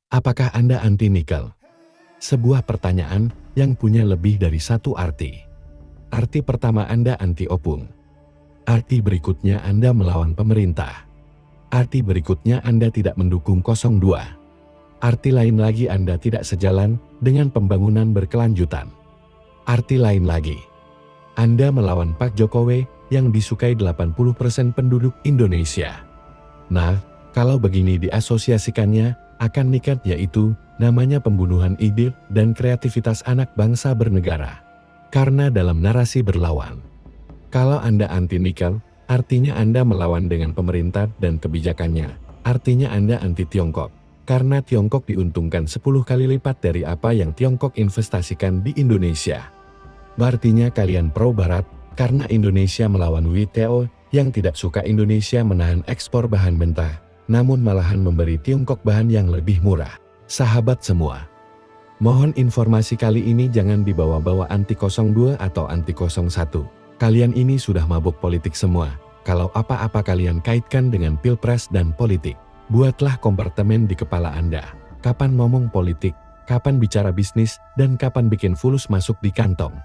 Apakah Anda anti nikel? Sebuah pertanyaan yang punya lebih dari satu arti. Arti pertama, Anda anti opung. Arti berikutnya, Anda melawan pemerintah. Arti berikutnya, Anda tidak mendukung 02. Arti lain lagi, Anda tidak sejalan dengan pembangunan berkelanjutan. Arti lain lagi, Anda melawan Pak Jokowi yang disukai 80% penduduk Indonesia. Nah, kalau begini diasosiasikannya akan nikel, yaitu namanya pembunuhan ide dan kreativitas anak bangsa bernegara. Karena dalam narasi berlawan. Kalau Anda anti nikel, artinya Anda melawan dengan pemerintah dan kebijakannya. Artinya Anda anti Tiongkok. Karena Tiongkok diuntungkan 10 kali lipat dari apa yang Tiongkok investasikan di Indonesia. Artinya kalian pro Barat, karena Indonesia melawan WTO yang tidak suka Indonesia menahan ekspor bahan mentah, namun malahan memberi Tiongkok bahan yang lebih murah. Sahabat semua, mohon informasi kali ini jangan dibawa-bawa anti 02 atau anti 01. Kalian ini sudah mabuk politik semua. Kalau apa-apa kalian kaitkan dengan pilpres dan politik, buatlah kompartemen di kepala Anda. Kapan ngomong politik, kapan bicara bisnis, dan kapan bikin fulus masuk di kantong.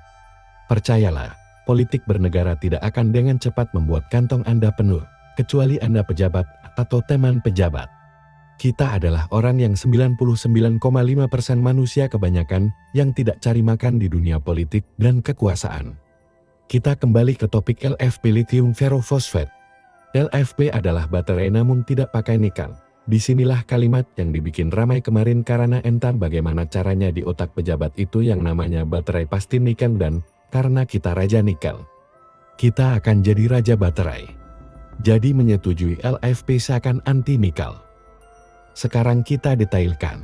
Percayalah, politik bernegara tidak akan dengan cepat membuat kantong Anda penuh, kecuali Anda pejabat atau teman pejabat. Kita adalah orang yang 99,5% manusia kebanyakan yang tidak cari makan di dunia politik dan kekuasaan. Kita kembali ke topik LFP, lithium ferrofosfat. LFP adalah baterai namun tidak pakai nikel. Disinilah kalimat yang dibikin ramai kemarin karena entah bagaimana caranya di otak pejabat itu yang namanya baterai pasti nikel, dan karena kita raja nikel, kita akan jadi raja baterai. Jadi menyetujui LFP seakan anti nikel. Sekarang kita detailkan.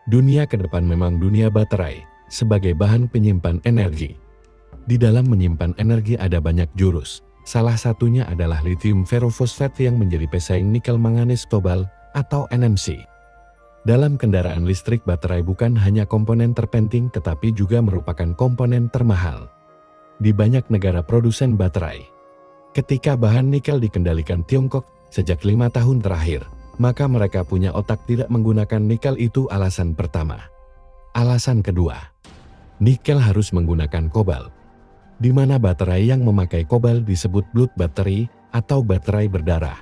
Dunia ke depan memang dunia baterai sebagai bahan penyimpan energi. Di dalam menyimpan energi ada banyak jurus. Salah satunya adalah lithium ferrofosfat yang menjadi pesaing nikel manganis kobalt atau NMC. Dalam kendaraan listrik, baterai bukan hanya komponen terpenting tetapi juga merupakan komponen termahal di banyak negara produsen baterai. Ketika bahan nikel dikendalikan Tiongkok sejak 5 tahun terakhir, maka mereka punya otak tidak menggunakan nikel. Itu alasan pertama. Alasan kedua, nikel harus menggunakan kobalt, di mana baterai yang memakai kobalt disebut blood battery atau baterai berdarah.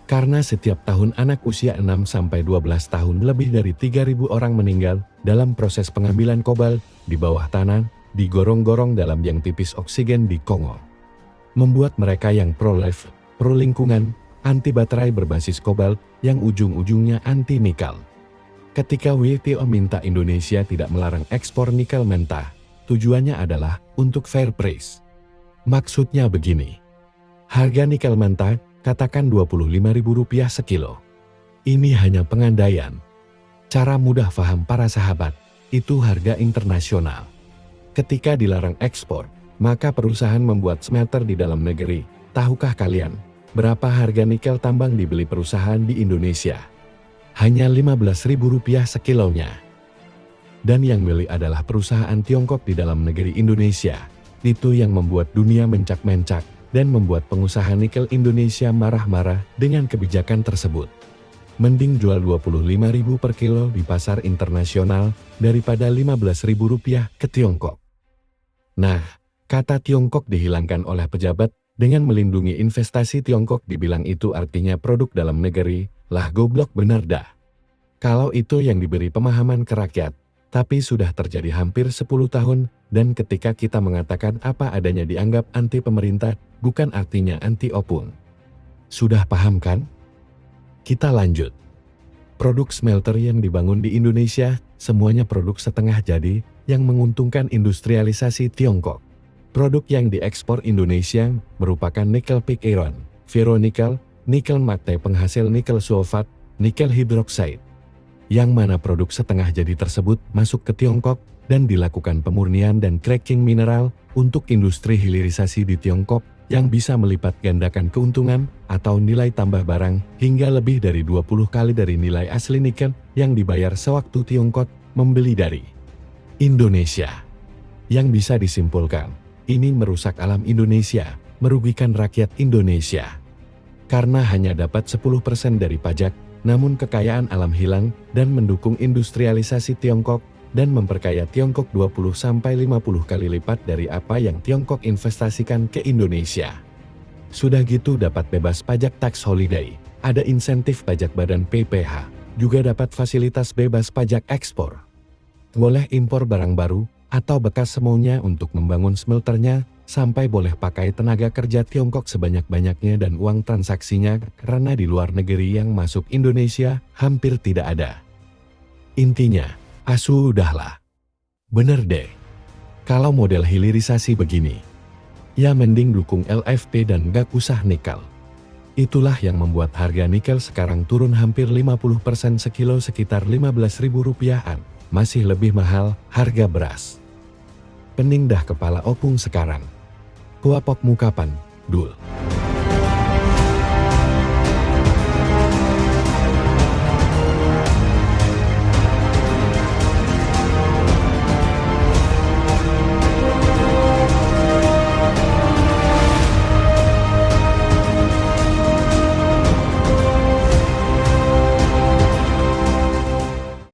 Karena setiap tahun anak usia 6-12 tahun lebih dari 3.000 orang meninggal dalam proses pengambilan kobalt di bawah tanah, di gorong-gorong dalam yang tipis oksigen di Kongo. Membuat mereka yang pro-life, pro-lingkungan, anti baterai berbasis kobalt yang ujung-ujungnya anti nikel. Ketika WTO minta Indonesia tidak melarang ekspor nikel mentah, tujuannya adalah untuk fair price. Maksudnya begini, harga nikel mentah katakan Rp25.000 sekilo. Ini hanya pengandaian. Cara mudah paham para sahabat, itu harga internasional. Ketika dilarang ekspor, maka perusahaan membuat smelter di dalam negeri. Tahukah kalian berapa harga nikel tambang dibeli perusahaan di Indonesia? Hanya Rp15.000 sekilonya. Dan yang beli adalah perusahaan Tiongkok di dalam negeri Indonesia. Itu yang membuat dunia mencak-mencak dan membuat pengusaha nikel Indonesia marah-marah dengan kebijakan tersebut. Mending jual Rp25.000 per kilo di pasar internasional daripada Rp15.000 ke Tiongkok. Nah, kata Tiongkok dihilangkan oleh pejabat dengan melindungi investasi Tiongkok, dibilang itu artinya produk dalam negeri. Lah goblok benar dah. Kalau itu yang diberi pemahaman ke rakyat. Tapi sudah terjadi hampir 10 tahun, dan ketika kita mengatakan apa adanya dianggap anti pemerintah, bukan artinya anti opung. Sudah paham kan? Kita lanjut. Produk smelter yang dibangun di Indonesia, semuanya produk setengah jadi, yang menguntungkan industrialisasi Tiongkok. Produk yang diekspor Indonesia merupakan nikel pig iron, ferronikel, nikel mate penghasil nikel sulfat, nikel hidroksida. Yang mana produk setengah jadi tersebut masuk ke Tiongkok dan dilakukan pemurnian dan cracking mineral untuk industri hilirisasi di Tiongkok yang bisa melipat gandakan keuntungan atau nilai tambah barang hingga lebih dari 20 kali dari nilai asli nikel yang dibayar sewaktu Tiongkok membeli dari Indonesia. Yang bisa disimpulkan, ini merusak alam Indonesia, merugikan rakyat Indonesia. Karena hanya dapat 10% dari pajak, Namun kekayaan alam hilang dan mendukung industrialisasi Tiongkok dan memperkaya Tiongkok 20-50 kali lipat dari apa yang Tiongkok investasikan ke Indonesia. Sudah gitu dapat bebas pajak tax holiday, ada insentif pajak badan PPH, juga dapat fasilitas bebas pajak ekspor. Boleh impor barang baru atau bekas semaunya untuk membangun smelternya, sampai boleh pakai tenaga kerja Tiongkok sebanyak-banyaknya dan uang transaksinya karena di luar negeri yang masuk Indonesia hampir tidak ada. Intinya, udahlah. Bener deh. Kalau model hilirisasi begini, ya mending dukung LFP dan gak usah nikel. Itulah yang membuat harga nikel sekarang turun hampir 50% sekilo sekitar Rp15.000-an. Masih lebih mahal harga beras. Pening dah kepala opung sekarang. Kuapokmu kapan, Dul?